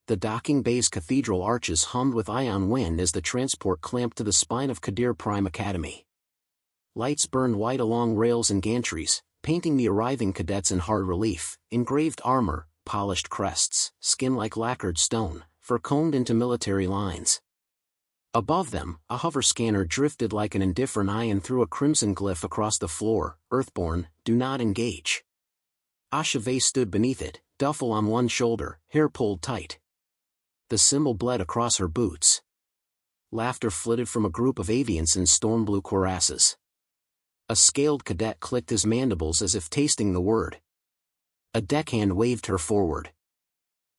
The docking bay's cathedral arches hummed with ion wind as the transport clamped to the spine of Khadir Prime Academy. Lights burned white along rails and gantries, painting the arriving cadets in hard relief: engraved armor, polished crests, skin like lacquered stone, fur combed into military lines. Above them, a hover scanner drifted like an indifferent eye and threw a crimson glyph across the floor: Earthborn, do not engage. Asha Vey stood beneath it, duffel on one shoulder, hair pulled tight. The symbol bled across her boots. Laughter flitted from a group of avians in storm blue cuirasses. A scaled cadet clicked his mandibles as if tasting the word. A deckhand waved her forward.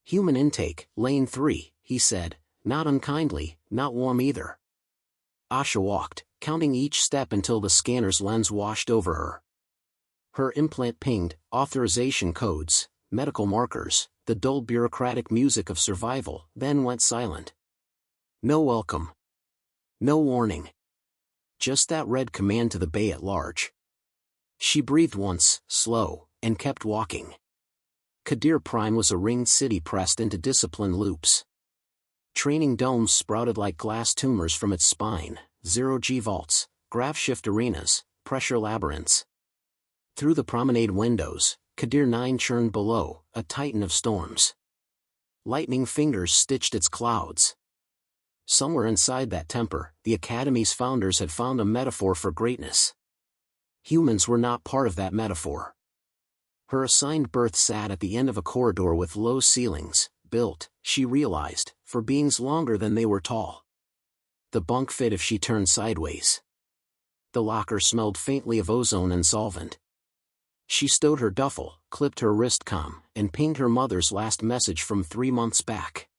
Human intake, lane 3, he said, not unkindly, not warm either. Asha walked, counting each step until the scanner's lens washed over her. Her implant pinged, authorization codes, medical markers, the dull bureaucratic music of survival, then went silent. No welcome. No warning. Just that red command to the bay at large. She breathed once, slow, and kept walking. Khadir Prime was a ringed city pressed into disciplined loops. Training domes sprouted like glass tumors from its spine, zero-G vaults, grav-shift arenas, pressure labyrinths. Through the promenade windows, Khadir 9 churned below, a titan of storms. Lightning fingers stitched its clouds. Somewhere inside that temper, the Academy's founders had found a metaphor for greatness. Humans were not part of that metaphor. Her assigned berth sat at the end of a corridor with low ceilings, built, she realized, for beings longer than they were tall. The bunk fit if she turned sideways. The locker smelled faintly of ozone and solvent. She stowed her duffel, clipped her wrist comm, and pinged her mother's last message from 3 months back.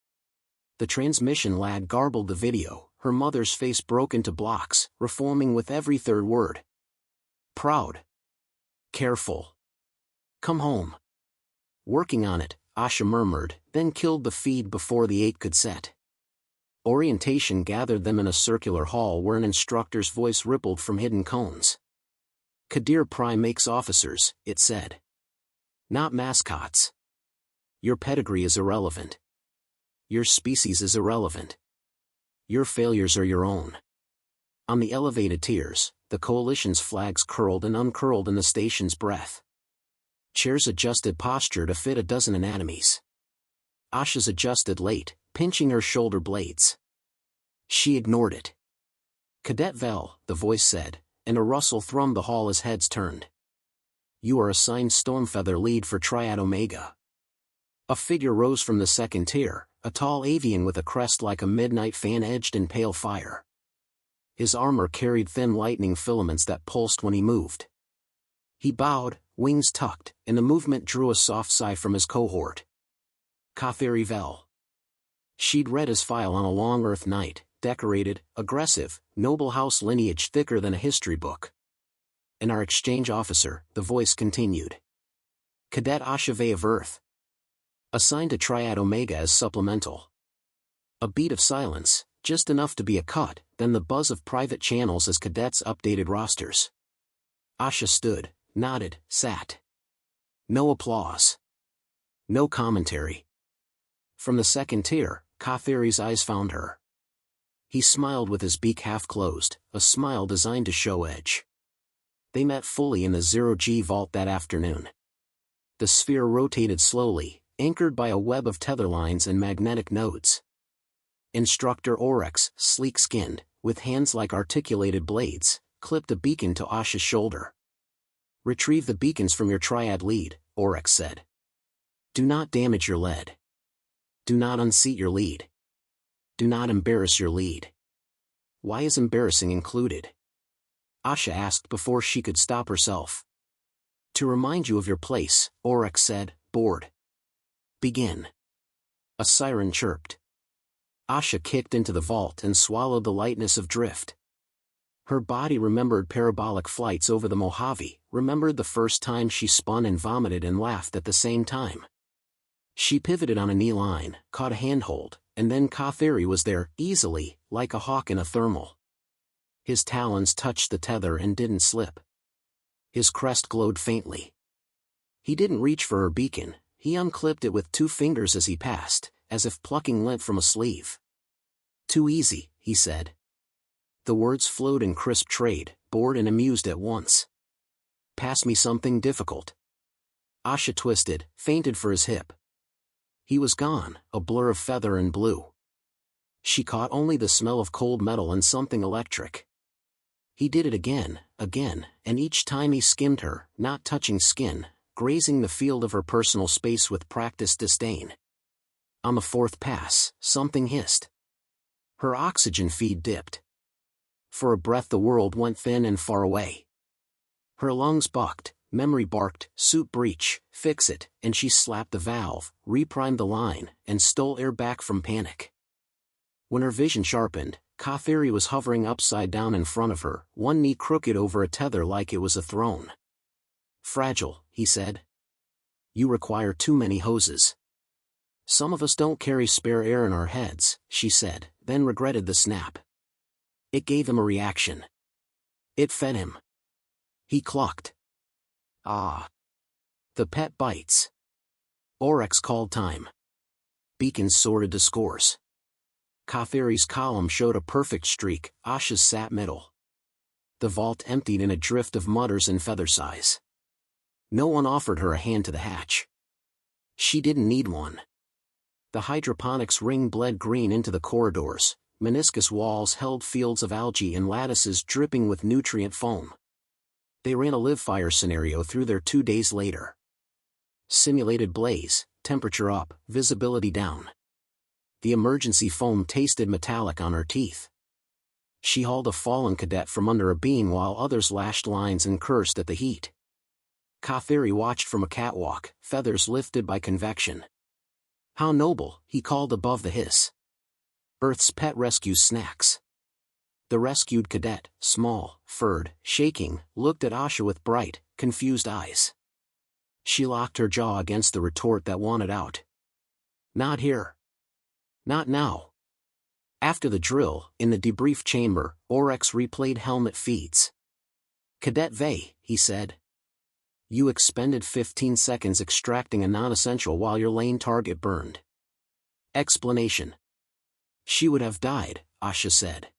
The transmission lad garbled the video, her mother's face broke into blocks, reforming with every third word. Proud. Careful. Come home. Working on it, Asha murmured, then killed the feed before the 8 could set. Orientation gathered them in a circular hall where an instructor's voice rippled from hidden cones. Khadir Prime makes officers, it said. Not mascots. Your pedigree is irrelevant. Your species is irrelevant. Your failures are your own. On the elevated tiers, the coalition's flags curled and uncurled in the station's breath. Chairs adjusted posture to fit a dozen anatomies. Asha's adjusted late, pinching her shoulder blades. She ignored it. Cadet Vel, the voice said, and a rustle thrummed the hall as heads turned. You are assigned Stormfeather lead for Triad Omega. A figure rose from the second tier, a tall avian with a crest like a midnight fan edged in pale fire. His armor carried thin lightning filaments that pulsed when he moved. He bowed, wings tucked, and the movement drew a soft sigh from his cohort. Khadir Vel. She'd read his file on a long Earth night, decorated, aggressive, noble house lineage thicker than a history book. And our exchange officer, the voice continued. Cadet Asha Vey of Earth. Assigned to Triad Omega as supplemental. A beat of silence, just enough to be a cut, then the buzz of private channels as cadets updated rosters. Asha stood, nodded, sat. No applause. No commentary. From the second tier, Khadir's eyes found her. He smiled with his beak half closed, a smile designed to show edge. They met fully in the 0G vault that afternoon. The sphere rotated slowly, anchored by a web of tether lines and magnetic nodes. Instructor Oryx, sleek-skinned, with hands like articulated blades, clipped a beacon to Asha's shoulder. Retrieve the beacons from your triad lead, Oryx said. Do not damage your lead. Do not unseat your lead. Do not embarrass your lead. Why is embarrassing included? Asha asked before she could stop herself. To remind you of your place, Oryx said, bored. Begin. A siren chirped. Asha kicked into the vault and swallowed the lightness of drift. Her body remembered parabolic flights over the Mojave, remembered the first time she spun and vomited and laughed at the same time. She pivoted on a knee line, caught a handhold, and then Khadir was there, easily, like a hawk in a thermal. His talons touched the tether and didn't slip. His crest glowed faintly. He didn't reach for her beacon, he unclipped it with 2 fingers as he passed, as if plucking lint from a sleeve. "Too easy," he said. The words flowed in crisp trade, bored and amused at once. "Pass me something difficult." Asha twisted, fainted for his hip. He was gone, a blur of feather and blue. She caught only the smell of cold metal and something electric. He did it again, and each time he skimmed her, not touching skin, grazing the field of her personal space with practiced disdain. On the fourth pass, something hissed. Her oxygen feed dipped. For a breath the world went thin and far away. Her lungs bucked, memory barked, "Suit breach, fix it," and she slapped the valve, reprimed the line, and stole air back from panic. When her vision sharpened, Khadir was hovering upside down in front of her, one knee crooked over a tether like it was a throne. "Fragile," he said. "You require too many hoses." "Some of us don't carry spare air in our heads," she said, then regretted the snap. It gave him a reaction. It fed him. He clucked. "Ah. The pet bites." Oryx called time. Beacons sorted to scores. Khadir's column showed a perfect streak, Asha's sat middle. The vault emptied in a drift of mutters and feather sighs. No one offered her a hand to the hatch. She didn't need one. The hydroponics ring bled green into the corridors, meniscus walls held fields of algae and lattices dripping with nutrient foam. They ran a live fire scenario through there 2 days later. Simulated blaze, temperature up, visibility down. The emergency foam tasted metallic on her teeth. She hauled a fallen cadet from under a beam while others lashed lines and cursed at the heat. Khadir watched from a catwalk, feathers lifted by convection. "How noble," he called above the hiss. "Earth's pet rescues snacks." The rescued cadet, small, furred, shaking, looked at Asha with bright, confused eyes. She locked her jaw against the retort that wanted out. "Not here. Not now." After the drill, in the debrief chamber, Oryx replayed helmet feeds. "Cadet Vey," he said. "You expended 15 seconds extracting a non-essential while your lane target burned." Explanation. "She would have died," Asha said.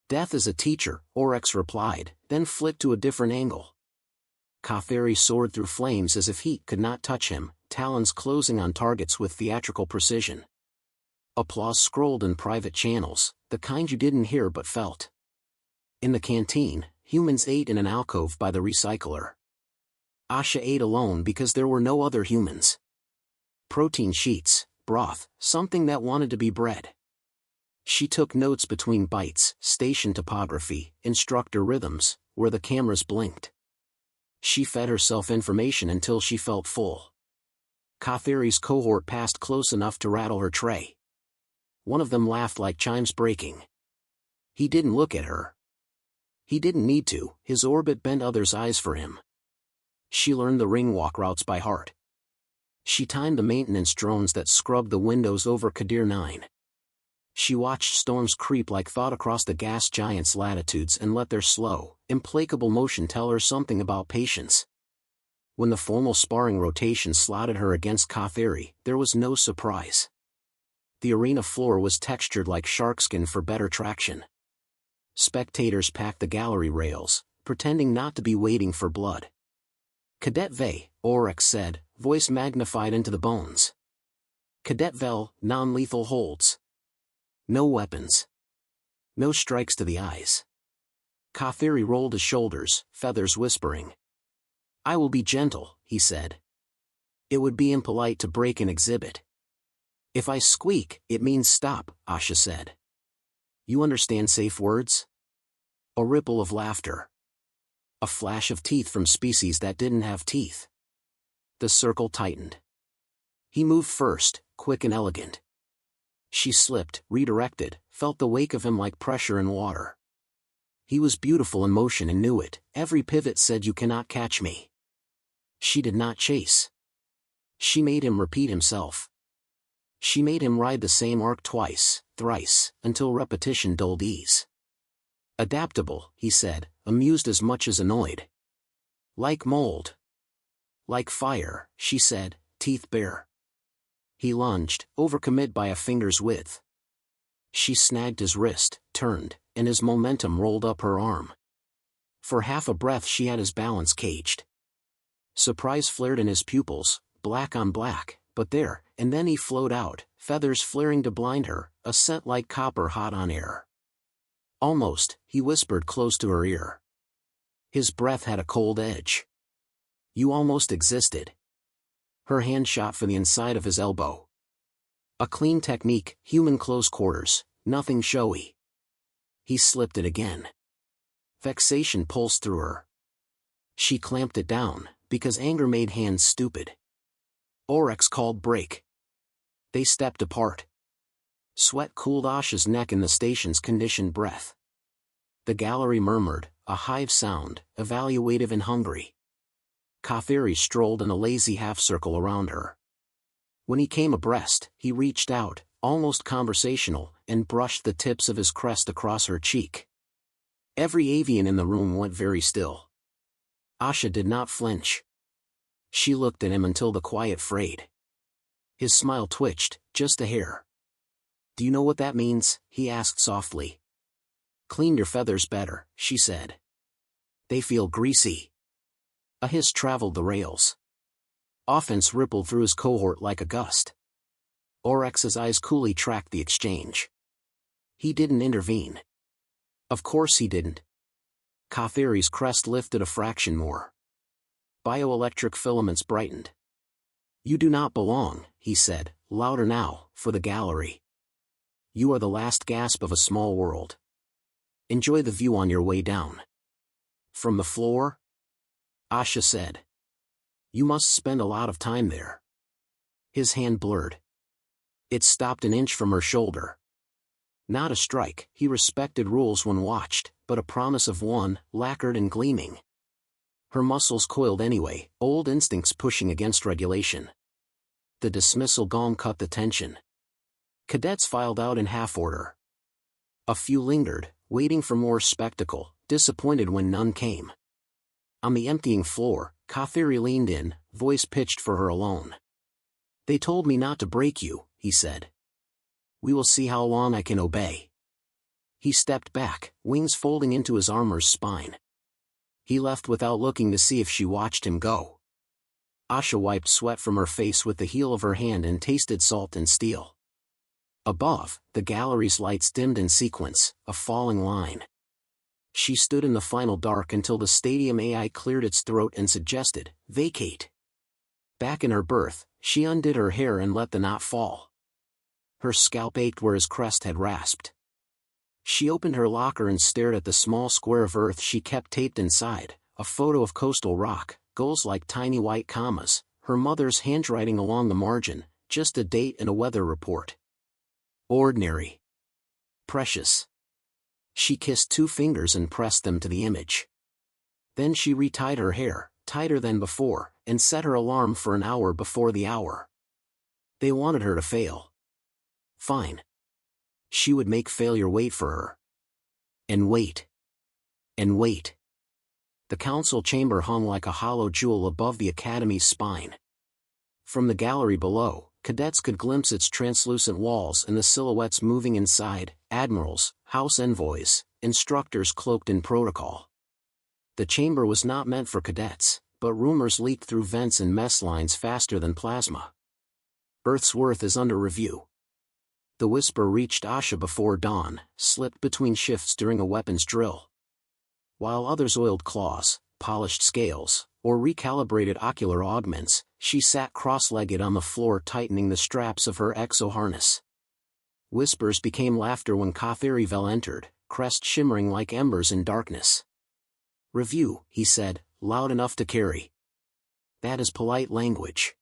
"Death is a teacher," Oryx replied, then flipped to a different angle. Khadir soared through flames as if heat could not touch him, talons closing on targets with theatrical precision. Applause scrolled in private channels, the kind you didn't hear but felt. In the canteen, humans ate in an alcove by the recycler. Asha ate alone because there were no other humans. Protein sheets, broth, something that wanted to be bread. She took notes between bites, station topography, instructor rhythms, where the cameras blinked. She fed herself information until she felt full. Khadir's cohort passed close enough to rattle her tray. One of them laughed like chimes breaking. He didn't look at her. He didn't need to, his orbit bent others' eyes for him. She learned the ring walk routes by heart. She timed the maintenance drones that scrubbed the windows over Khadir 9. She watched storms creep like thought across the gas giant's latitudes and let their slow, implacable motion tell her something about patience. When the formal sparring rotation slotted her against Khadir, there was no surprise. The arena floor was textured like sharkskin for better traction. Spectators packed the gallery rails, pretending not to be waiting for blood. "Cadet Vey," Oryx said, voice magnified into the bones. "Cadet Vel, non-lethal holds. No weapons. No strikes to the eyes." Khadir rolled his shoulders, feathers whispering. "I will be gentle," he said. "It would be impolite to break an exhibit." "If I squeak, it means stop," Asha said. "You understand safe words?" A ripple of laughter. A flash of teeth from species that didn't have teeth. The circle tightened. He moved first, quick and elegant. She slipped, redirected, felt the wake of him like pressure in water. He was beautiful in motion and knew it, every pivot said, "You cannot catch me." She did not chase. She made him repeat himself. She made him ride the same arc twice, thrice, until repetition dulled ease. "Adaptable," he said, amused as much as annoyed. "Like mold." "Like fire," she said, teeth bare. He lunged, overcommit by a finger's width. She snagged his wrist, turned, and his momentum rolled up her arm. For half a breath she had his balance caged. Surprise flared in his pupils, black on black, but there, and then he flowed out, feathers flaring to blind her, a scent like copper hot on air. Almost, he whispered close to her ear. His breath had a cold edge. You almost existed. Her hand shot for the inside of his elbow. A clean technique, human close quarters, nothing showy. He slipped it again. Vexation pulsed through her. She clamped it down, because anger made hands stupid. Oryx called break. They stepped apart. Sweat cooled Asha's neck in the station's conditioned breath. The gallery murmured, a hive sound, evaluative and hungry. Khadir strolled in a lazy half-circle around her. When he came abreast, he reached out, almost conversational, and brushed the tips of his crest across her cheek. Every avian in the room went very still. Asha did not flinch. She looked at him until the quiet frayed. His smile twitched, just a hair. Do you know what that means? He asked softly. Clean your feathers better, she said. They feel greasy. A hiss traveled the rails. Offense rippled through his cohort like a gust. Oryx's eyes coolly tracked the exchange. He didn't intervene. Of course he didn't. Khadir's crest lifted a fraction more. Bioelectric filaments brightened. You do not belong, he said, louder now, for the gallery. You are the last gasp of a small world. Enjoy the view on your way down. From the floor? Asha said. You must spend a lot of time there. His hand blurred. It stopped an inch from her shoulder. Not a strike, he respected rules when watched, but a promise of one, lacquered and gleaming. Her muscles coiled anyway, old instincts pushing against regulation. The dismissal gong cut the tension. Cadets filed out in half order. A few lingered, waiting for more spectacle, disappointed when none came. On the emptying floor, Khadir leaned in, voice pitched for her alone. They told me not to break you, he said. We will see how long I can obey. He stepped back, wings folding into his armor's spine. He left without looking to see if she watched him go. Asha wiped sweat from her face with the heel of her hand and tasted salt and steel. Above, the gallery's lights dimmed in sequence, a falling line. She stood in the final dark until the stadium AI cleared its throat and suggested, vacate. Back in her berth, she undid her hair and let the knot fall. Her scalp ached where his crest had rasped. She opened her locker and stared at the small square of earth she kept taped inside, a photo of coastal rock, gulls like tiny white commas, her mother's handwriting along the margin, just a date and a weather report. Ordinary. Precious. She kissed 2 fingers and pressed them to the image. Then she retied her hair, tighter than before, and set her alarm for an hour before the hour. They wanted her to fail. Fine. She would make failure wait for her. And wait. And wait. The council chamber hung like a hollow jewel above the academy's spine. From the gallery below, cadets could glimpse its translucent walls and the silhouettes moving inside, admirals, house envoys, instructors cloaked in protocol. The chamber was not meant for cadets, but rumors leaked through vents and mess lines faster than plasma. Earth's worth is under review. The whisper reached Asha before dawn, slipped between shifts during a weapons drill. While others oiled claws, polished scales, or recalibrated ocular augments, she sat cross-legged on the floor tightening the straps of her exo-harness. Whispers became laughter when Khadir entered, crest shimmering like embers in darkness. Review, he said, loud enough to carry. That is polite language.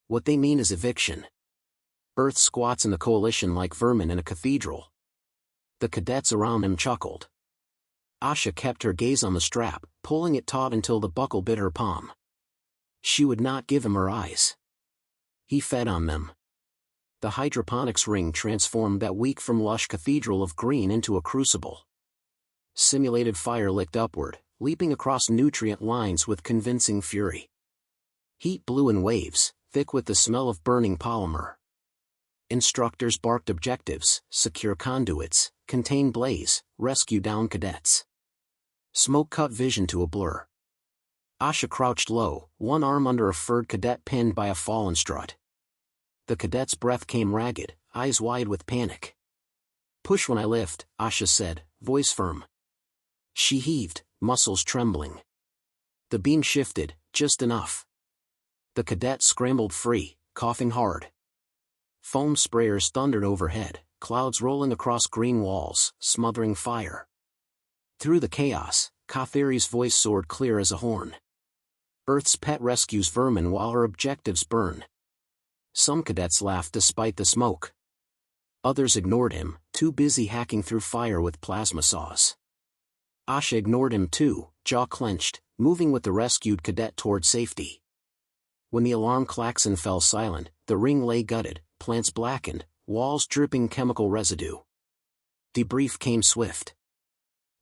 What they mean is eviction. Earth squats in the coalition like vermin in a cathedral. The cadets around him chuckled. Asha kept her gaze on the strap, pulling it taut until the buckle bit her palm. She would not give him her eyes. He fed on them. The hydroponics ring transformed that week from lush cathedral of green into a crucible. Simulated fire licked upward, leaping across nutrient lines with convincing fury. Heat blew in waves, thick with the smell of burning polymer. Instructors barked objectives: secure conduits, contain blaze, rescue down cadets. Smoke cut vision to a blur. Asha crouched low, one arm under a furred cadet pinned by a fallen strut. The cadet's breath came ragged, eyes wide with panic. "Push when I lift," Asha said, voice firm. She heaved, muscles trembling. The beam shifted, just enough. The cadet scrambled free, coughing hard. Foam sprayers thundered overhead, clouds rolling across green walls, smothering fire. Through the chaos, Khadir's voice soared clear as a horn. Earth's pet rescues vermin while her objectives burn. Some cadets laughed despite the smoke. Others ignored him, too busy hacking through fire with plasma saws. Asha ignored him too, jaw clenched, moving with the rescued cadet toward safety. When the alarm klaxon fell silent, the ring lay gutted, plants blackened, walls dripping chemical residue. Debrief came swift.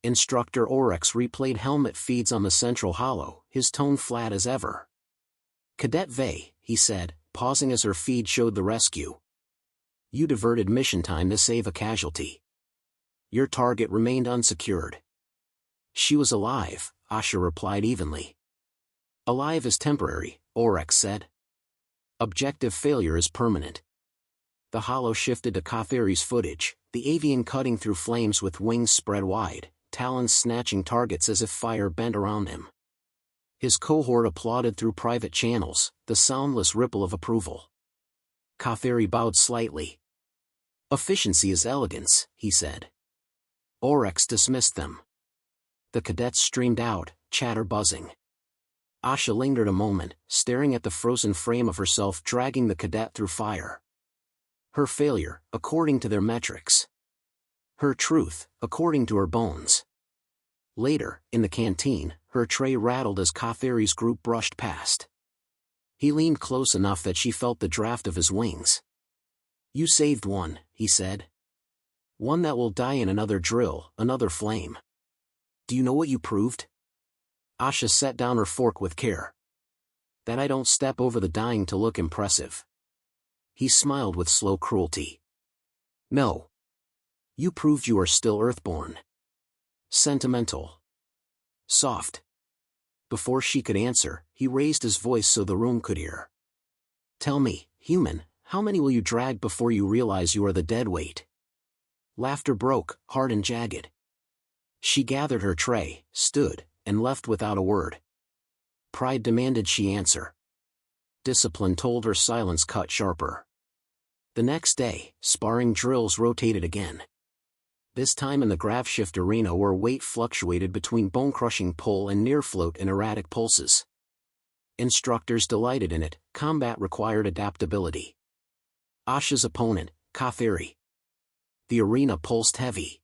Instructor Oryx replayed helmet feeds on the central hollow, his tone flat as ever. "Cadet Vey," he said, pausing as her feed showed the rescue. "You diverted mission time to save a casualty. Your target remained unsecured." "She was alive," Asha replied evenly. "Alive is temporary," Oryx said. "Objective failure is permanent." The hollow shifted to Khadir's footage, the avian cutting through flames with wings spread wide, talons snatching targets as if fire bent around him. His cohort applauded through private channels, the soundless ripple of approval. Khadir bowed slightly. "Efficiency is elegance," he said. Oryx dismissed them. The cadets streamed out, chatter buzzing. Asha lingered a moment, staring at the frozen frame of herself dragging the cadet through fire. Her failure, according to their metrics. Her truth, according to her bones. Later, in the canteen, her tray rattled as Khadir's group brushed past. He leaned close enough that she felt the draft of his wings. "You saved one," he said. "One that will die in another drill, another flame. Do you know what you proved?" Asha set down her fork with care. "That I don't step over the dying to look impressive." He smiled with slow cruelty. "No. You proved you are still Earthborn. Sentimental. Soft." Before she could answer, he raised his voice so the room could hear. "Tell me, human, how many will you drag before you realize you are the dead weight?" Laughter broke, hard and jagged. She gathered her tray, stood, and left without a word. Pride demanded she answer. Discipline told her silence cut sharper. The next day, sparring drills rotated again. This time in the grav-shift arena where weight fluctuated between bone-crushing pull and near-float and erratic pulses. Instructors delighted in it, combat required adaptability. Asha's opponent, Khadir. The arena pulsed heavy.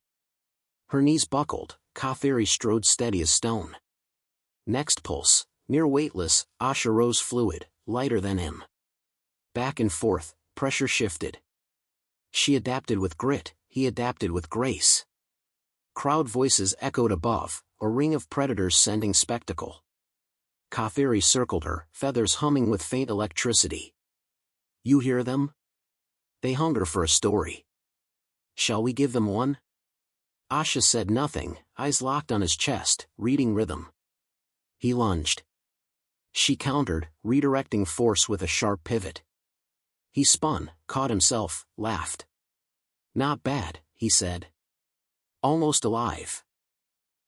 Her knees buckled, Khadir strode steady as stone. Next pulse, near weightless, Asha rose fluid, lighter than him. Back and forth, pressure shifted. She adapted with grit, he adapted with grace. Crowd voices echoed above, a ring of predators sending spectacle. Khadir circled her, feathers humming with faint electricity. "You hear them? They hunger for a story. Shall we give them one?" Asha said nothing, eyes locked on his chest, reading rhythm. He lunged. She countered, redirecting force with a sharp pivot. He spun, caught himself, laughed. "Not bad," he said. "Almost alive."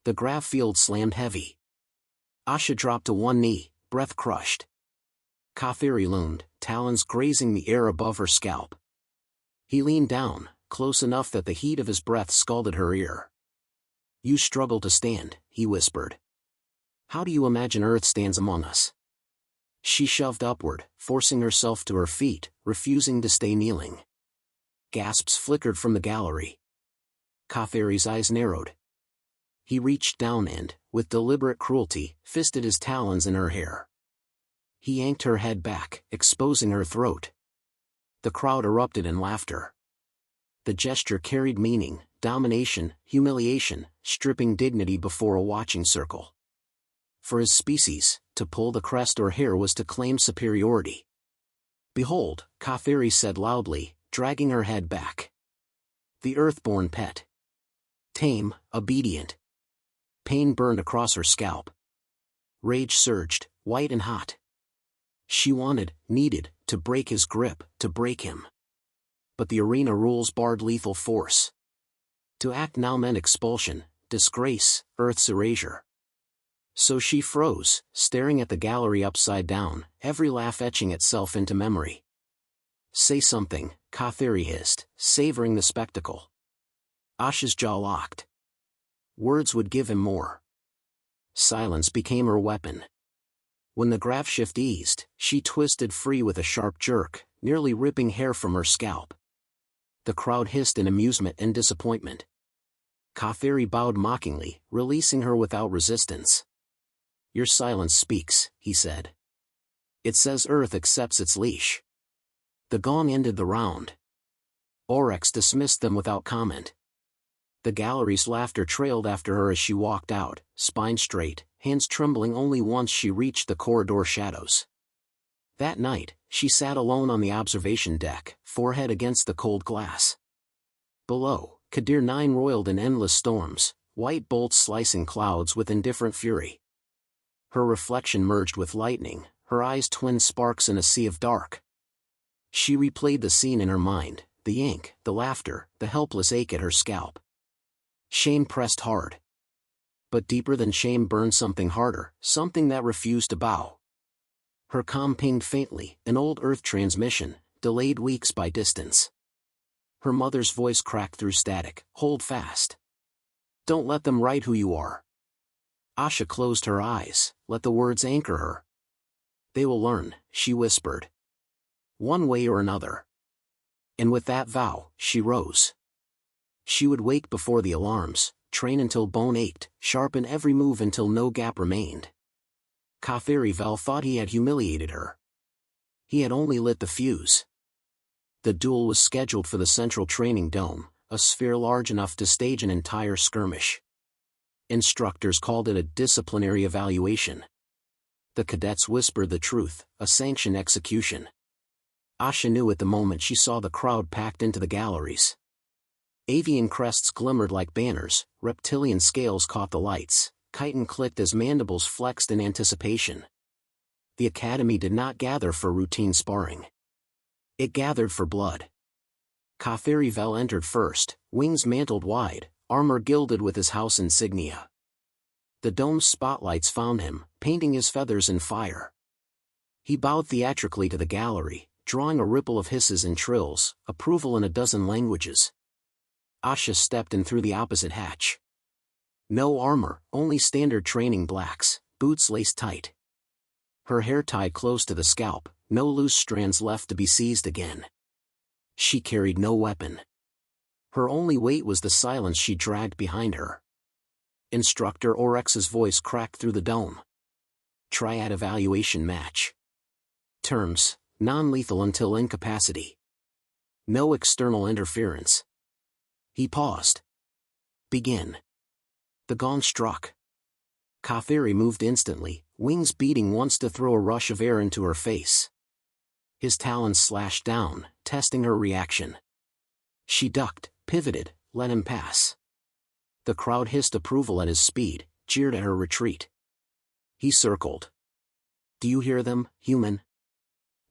The grav field slammed heavy. Asha dropped to one knee, breath crushed. Khadir loomed, talons grazing the air above her scalp. He leaned down, close enough that the heat of his breath scalded her ear. "You struggle to stand," he whispered. "How do you imagine Earth stands among us?" She shoved upward, forcing herself to her feet, refusing to stay kneeling. Gasps flickered from the gallery. Khadir's eyes narrowed. He reached down and, with deliberate cruelty, fisted his talons in her hair. He yanked her head back, exposing her throat. The crowd erupted in laughter. The gesture carried meaning, domination, humiliation, stripping dignity before a watching circle. For his species, to pull the crest or hair was to claim superiority. "Behold," Khadir said loudly, dragging her head back. The Earthborn pet. Tame, obedient. Pain burned across her scalp. Rage surged, white and hot. She wanted, needed, to break his grip, to break him. But the arena rules barred lethal force. To act now meant expulsion, disgrace, Earth's erasure. So she froze, staring at the gallery upside down, every laugh etching itself into memory. "Say something," Khadir hissed, savoring the spectacle. Asha's jaw locked. Words would give him more. Silence became her weapon. When the graph shift eased, she twisted free with a sharp jerk, nearly ripping hair from her scalp. The crowd hissed in amusement and disappointment. Khadir bowed mockingly, releasing her without resistance. "Your silence speaks," he said. "It says Earth accepts its leash." The gong ended the round. Oryx dismissed them without comment. The gallery's laughter trailed after her as she walked out, spine straight, hands trembling only once she reached the corridor shadows. That night, she sat alone on the observation deck, forehead against the cold glass. Below, Khadir 9 roiled in endless storms, white bolts slicing clouds with indifferent fury. Her reflection merged with lightning, her eyes twin sparks in a sea of dark. She replayed the scene in her mind, the yank, the laughter, the helpless ache at her scalp. Shame pressed hard. But deeper than shame burned something harder, something that refused to bow. Her comm pinged faintly, an old Earth transmission, delayed weeks by distance. Her mother's voice cracked through static, "Hold fast. Don't let them write who you are." Asha closed her eyes, let the words anchor her. "They will learn," she whispered. "One way or another." And with that vow, she rose. She would wake before the alarms, train until bone ached, sharpen every move until no gap remained. Khadir thought he had humiliated her. He had only lit the fuse. The duel was scheduled for the central training dome, a sphere large enough to stage an entire skirmish. Instructors called it a disciplinary evaluation. The cadets whispered the truth, a sanctioned execution. Asha knew at the moment she saw the crowd packed into the galleries. Avian crests glimmered like banners, reptilian scales caught the lights, chitin clicked as mandibles flexed in anticipation. The academy did not gather for routine sparring. It gathered for blood. Khadir entered first, wings mantled wide, armor gilded with his house insignia. The dome's spotlights found him, painting his feathers in fire. He bowed theatrically to the gallery, drawing a ripple of hisses and trills, approval in a dozen languages. Asha stepped in through the opposite hatch. No armor, only standard training blacks, boots laced tight. Her hair tied close to the scalp, no loose strands left to be seized again. She carried no weapon. Her only weight was the silence she dragged behind her. Instructor Oryx's voice cracked through the dome. Triad evaluation match. Terms: non-lethal until incapacity. No external interference. He paused. Begin. The gong struck. Khadir moved instantly, wings beating once to throw a rush of air into her face. His talons slashed down, testing her reaction. She ducked, pivoted, let him pass. The crowd hissed approval at his speed, jeered at her retreat. He circled. "Do you hear them, human?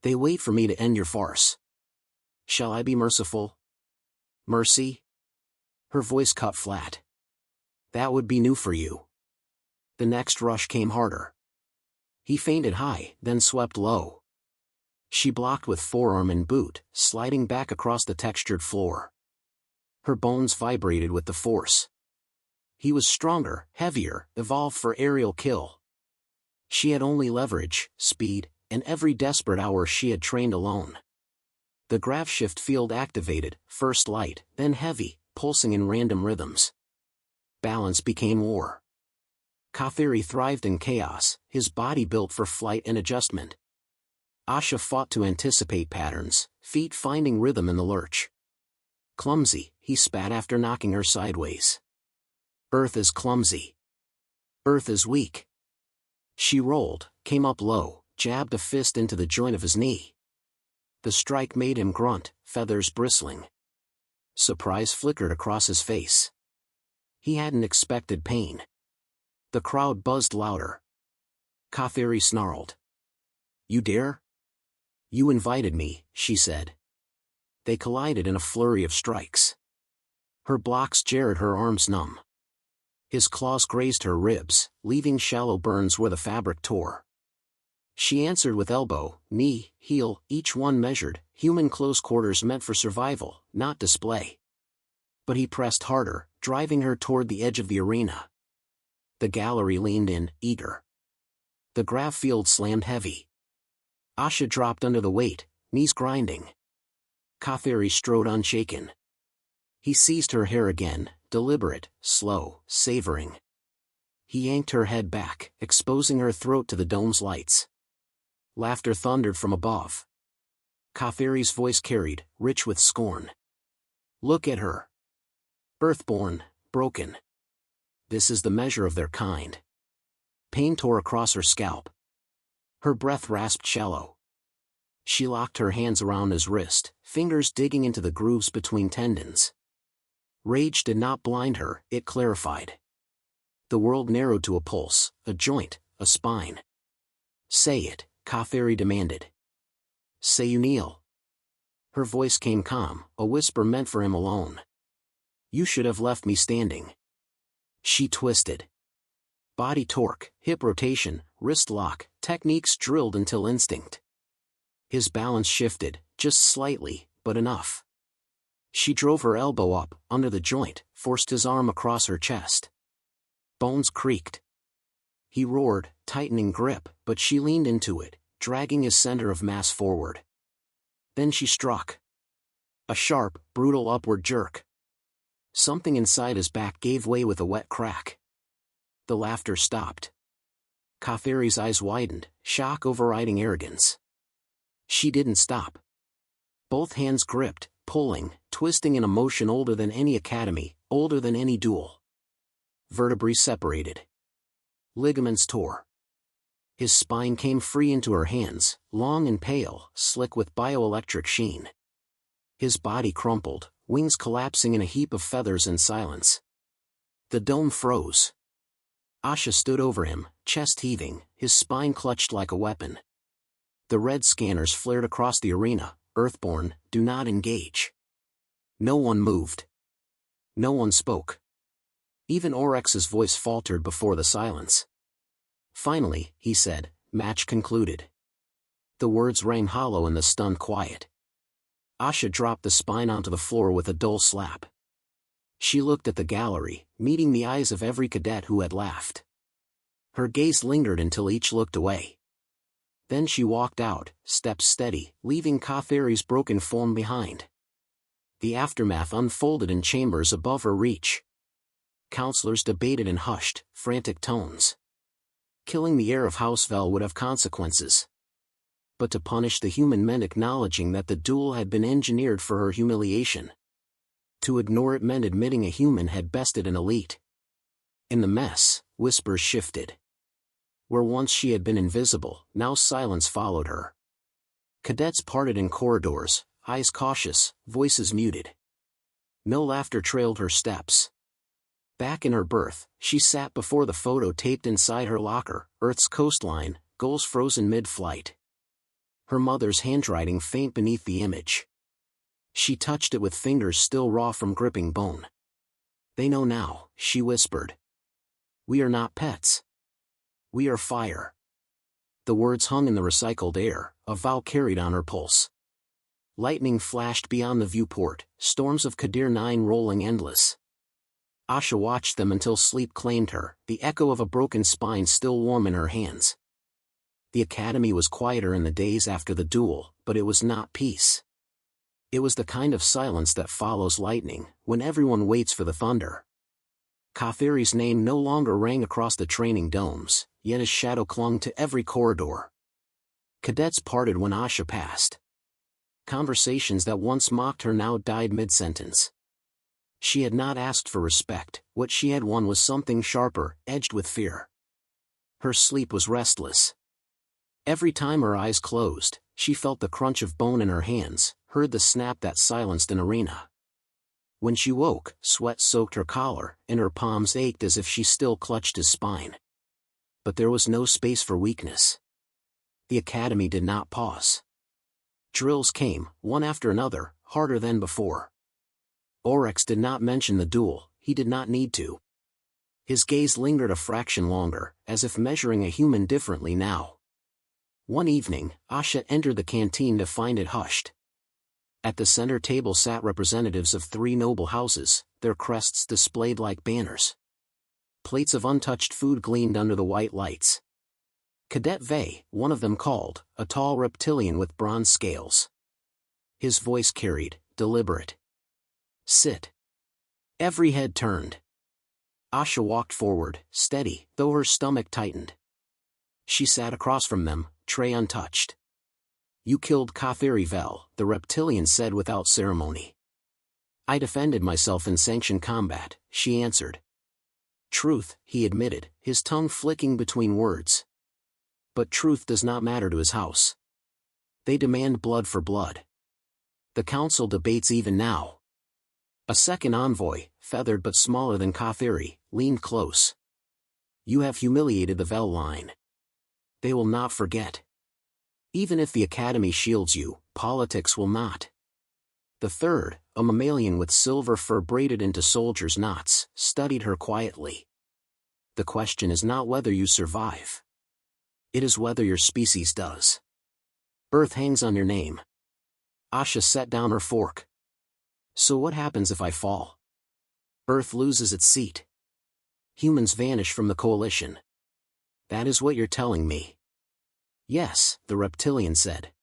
They wait for me to end your farce. Shall I be merciful?" "Mercy?" Her voice cut flat. "That would be new for you." The next rush came harder. He feinted high, then swept low. She blocked with forearm and boot, sliding back across the textured floor. Her bones vibrated with the force. He was stronger, heavier, evolved for aerial kill. She had only leverage, speed, and every desperate hour she had trained alone. The graph shift field activated, first light, then heavy, pulsing in random rhythms. Balance became war. Khadir thrived in chaos, his body built for flight and adjustment. Asha fought to anticipate patterns, feet finding rhythm in the lurch. "Clumsy," he spat after knocking her sideways. "Earth is clumsy. Earth is weak." She rolled, came up low, jabbed a fist into the joint of his knee. The strike made him grunt, feathers bristling. Surprise flickered across his face. He hadn't expected pain. The crowd buzzed louder. Khadir snarled. "You dare?" "You invited me," she said. They collided in a flurry of strikes. Her blocks jarred her arms numb. His claws grazed her ribs, leaving shallow burns where the fabric tore. She answered with elbow, knee, heel, each one measured, human close quarters meant for survival, not display. But he pressed harder, driving her toward the edge of the arena. The gallery leaned in, eager. The grav field slammed heavy. Asha dropped under the weight, knees grinding. Khadir strode unshaken. He seized her hair again, deliberate, slow, savoring. He yanked her head back, exposing her throat to the dome's lights. Laughter thundered from above. Khadir's voice carried, rich with scorn. "Look at her. Earthborn, broken. This is the measure of their kind." Pain tore across her scalp. Her breath rasped shallow. She locked her hands around his wrist, fingers digging into the grooves between tendons. Rage did not blind her, it clarified. The world narrowed to a pulse, a joint, a spine. "Say it," Khadir demanded. "Say you kneel." Her voice came calm, a whisper meant for him alone. "You should have left me standing." She twisted. Body torque, hip rotation, wrist lock, techniques drilled until instinct. His balance shifted, just slightly, but enough. She drove her elbow up, under the joint, forced his arm across her chest. Bones creaked. He roared, tightening grip, but she leaned into it, dragging his center of mass forward. Then she struck. A sharp, brutal upward jerk. Something inside his back gave way with a wet crack. The laughter stopped. Khadir's eyes widened, shock overriding arrogance. She didn't stop. Both hands gripped, pulling, twisting in a motion older than any academy, older than any duel. Vertebrae separated. Ligaments tore. His spine came free into her hands, long and pale, slick with bioelectric sheen. His body crumpled, wings collapsing in a heap of feathers and silence. The dome froze. Asha stood over him, chest heaving, his spine clutched like a weapon. The red scanners flared across the arena. "Earthborn, do not engage." No one moved. No one spoke. Even Oryx's voice faltered before the silence. Finally, he said, "Match concluded." The words rang hollow in the stunned quiet. Asha dropped the spine onto the floor with a dull slap. She looked at the gallery, meeting the eyes of every cadet who had laughed. Her gaze lingered until each looked away. Then she walked out, steps steady, leaving Khadir's broken form behind. The aftermath unfolded in chambers above her reach. Counselors debated in hushed, frantic tones. Killing the heir of House Vey would have consequences. But to punish the human meant acknowledging that the duel had been engineered for her humiliation. To ignore it meant admitting a human had bested an elite. In the mess, whispers shifted. Where once she had been invisible, now silence followed her. Cadets parted in corridors, eyes cautious, voices muted. No laughter trailed her steps. Back in her berth, she sat before the photo taped inside her locker, Earth's coastline, goals frozen mid-flight. Her mother's handwriting faint beneath the image. She touched it with fingers still raw from gripping bone. "They know now," she whispered. "We are not pets. We are fire." The words hung in the recycled air, a vow carried on her pulse. Lightning flashed beyond the viewport, storms of Khadir 9 rolling endless. Asha watched them until sleep claimed her, the echo of a broken spine still warm in her hands. The academy was quieter in the days after the duel, but it was not peace. It was the kind of silence that follows lightning, when everyone waits for the thunder. Khadir's name no longer rang across the training domes, yet his shadow clung to every corridor. Cadets parted when Asha passed. Conversations that once mocked her now died mid-sentence. She had not asked for respect, what she had won was something sharper, edged with fear. Her sleep was restless. Every time her eyes closed, she felt the crunch of bone in her hands, heard the snap that silenced an arena. When she woke, sweat soaked her collar, and her palms ached as if she still clutched his spine. But there was no space for weakness. The academy did not pause. Drills came, one after another, harder than before. Oryx did not mention the duel, he did not need to. His gaze lingered a fraction longer, as if measuring a human differently now. One evening, Asha entered the canteen to find it hushed. At the center table sat representatives of 3 noble houses, their crests displayed like banners. Plates of untouched food gleamed under the white lights. Cadet Vey, one of them called, a tall reptilian with bronze scales. His voice carried, deliberate. "Sit." Every head turned. Asha walked forward, steady, though her stomach tightened. She sat across from them, tray untouched. "You killed Khadir Prime," the reptilian said without ceremony. "I defended myself in sanctioned combat," she answered. "Truth," he admitted, his tongue flicking between words. But truth does not matter to his house. They demand blood for blood. The council debates even now. A second envoy, feathered but smaller than Khadir, leaned close. "You have humiliated the Vel line. They will not forget. Even if the academy shields you, politics will not." The third, a mammalian with silver fur braided into soldiers' knots, studied her quietly. "The question is not whether you survive. It is whether your species does. Earth hangs on your name." Asha set down her fork. "So what happens if I fall?" "Earth loses its seat. Humans vanish from the coalition." "That is what you're telling me." "Yes," the reptilian said.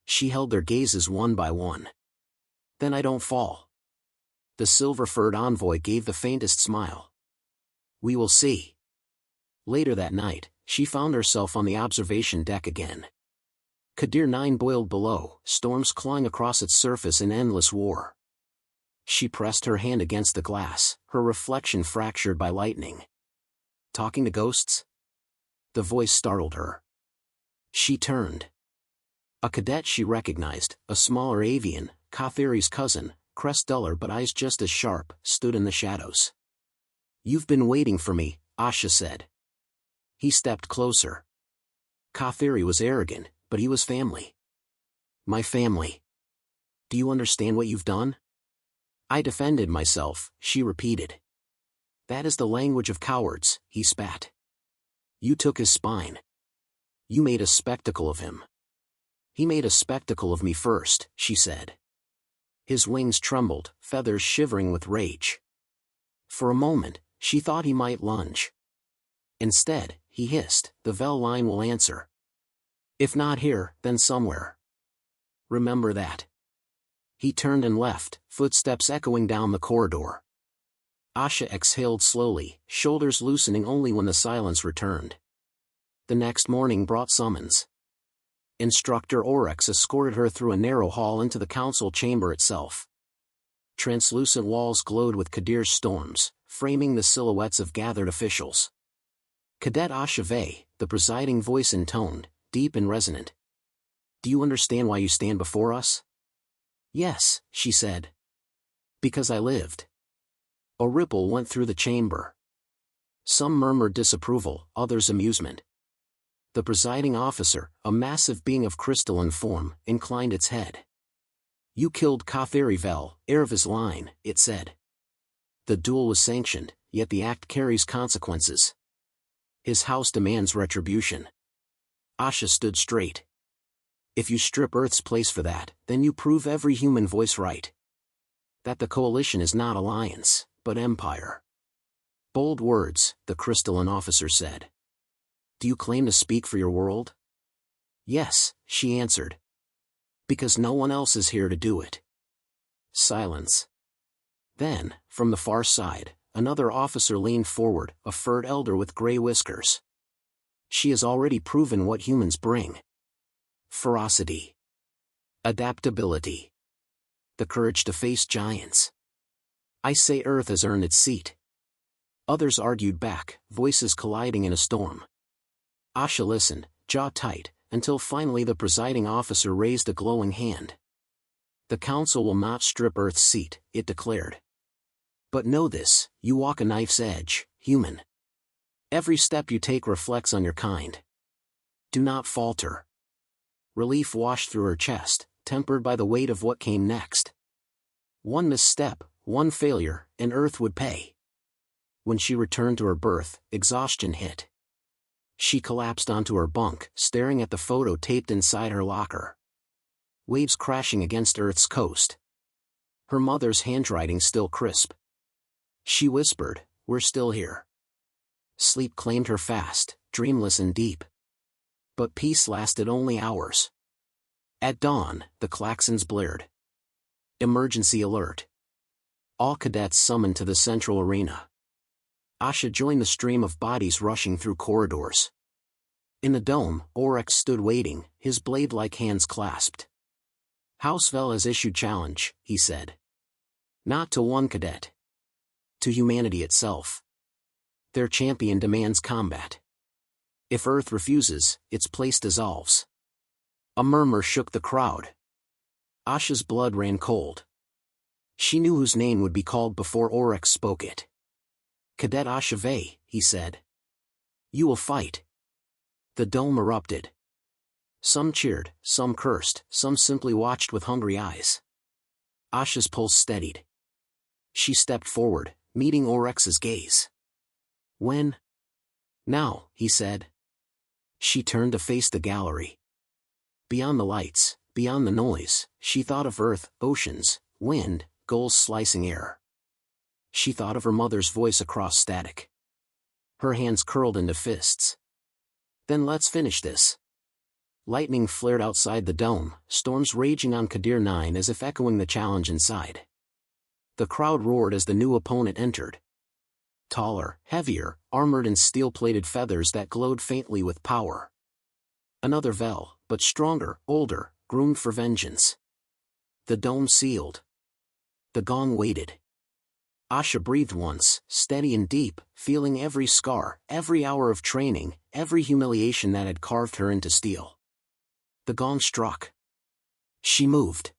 She held their gazes one by one. "Then I don't fall." The silver-furred envoy gave the faintest smile. "We will see." Later that night, she found herself on the observation deck again. Khadir 9 boiled below, storms clawing across its surface in endless war. She pressed her hand against the glass, her reflection fractured by lightning. "Talking to ghosts?" The voice startled her. She turned. A cadet she recognized, a smaller avian, Khadir's cousin, crest duller but eyes just as sharp, stood in the shadows. "You've been waiting for me," Asha said. He stepped closer. Khadir was arrogant, but he was family. "My family. Do you understand what you've done?" "I defended myself," she repeated. "That is the language of cowards," he spat. "You took his spine. You made a spectacle of him." "He made a spectacle of me first," she said. His wings trembled, feathers shivering with rage. For a moment, she thought he might lunge. Instead, he hissed, "The Vel line will answer. If not here, then somewhere. Remember that." He turned and left, footsteps echoing down the corridor. Asha exhaled slowly, shoulders loosening only when the silence returned. The next morning brought summons. Instructor Oryx escorted her through a narrow hall into the council chamber itself. Translucent walls glowed with Khadir's storms, framing the silhouettes of gathered officials. Cadet Asha Vey, the presiding voice intoned, deep and resonant. "Do you understand why you stand before us?" "Yes," she said. "Because I lived." A ripple went through the chamber. Some murmured disapproval, others amusement. The presiding officer, a massive being of crystalline form, inclined its head. "You killed Khadir Prime, heir of his line," it said. "The duel was sanctioned, yet the act carries consequences. His house demands retribution." Asha stood straight. "If you strip Earth's place for that, then you prove every human voice right. That the coalition is not alliance, but empire." "Bold words," the crystalline officer said. "Do you claim to speak for your world?" "Yes," she answered. "Because no one else is here to do it." Silence. Then, from the far side, another officer leaned forward, a furred elder with gray whiskers. "She has already proven what humans bring. Ferocity. Adaptability. The courage to face giants. I say Earth has earned its seat." Others argued back, voices colliding in a storm. Asha listened, jaw tight, until finally the presiding officer raised a glowing hand. "The council will not strip Earth's seat," it declared. "But know this, you walk a knife's edge, human. Every step you take reflects on your kind. Do not falter." Relief washed through her chest, tempered by the weight of what came next. One misstep, one failure, and Earth would pay. When she returned to her berth, exhaustion hit. She collapsed onto her bunk, staring at the photo taped inside her locker. Waves crashing against Earth's coast. Her mother's handwriting still crisp. She whispered, "We're still here." Sleep claimed her fast, dreamless and deep. But peace lasted only hours. At dawn, the klaxons blared. Emergency alert. All cadets summoned to the central arena. Asha joined the stream of bodies rushing through corridors. In the dome, Oryx stood waiting, his blade-like hands clasped. "House Vel has issued challenge," he said. "Not to one cadet. To humanity itself. Their champion demands combat. If Earth refuses, its place dissolves." A murmur shook the crowd. Asha's blood ran cold. She knew whose name would be called before Oryx spoke it. "Cadet Asha Vey," he said. "You will fight." The dome erupted. Some cheered, some cursed, some simply watched with hungry eyes. Asha's pulse steadied. She stepped forward, meeting Oryx's gaze. "When?" "Now," he said. She turned to face the gallery. Beyond the lights, beyond the noise, she thought of earth, oceans, wind, gulls slicing air. She thought of her mother's voice across static. Her hands curled into fists. "Then let's finish this." Lightning flared outside the dome, storms raging on Khadir 9 as if echoing the challenge inside. The crowd roared as the new opponent entered. Taller, heavier, armored in steel-plated feathers that glowed faintly with power. Another Vel, but stronger, older, groomed for vengeance. The dome sealed. The gong waited. Asha breathed once, steady and deep, feeling every scar, every hour of training, every humiliation that had carved her into steel. The gong struck. She moved.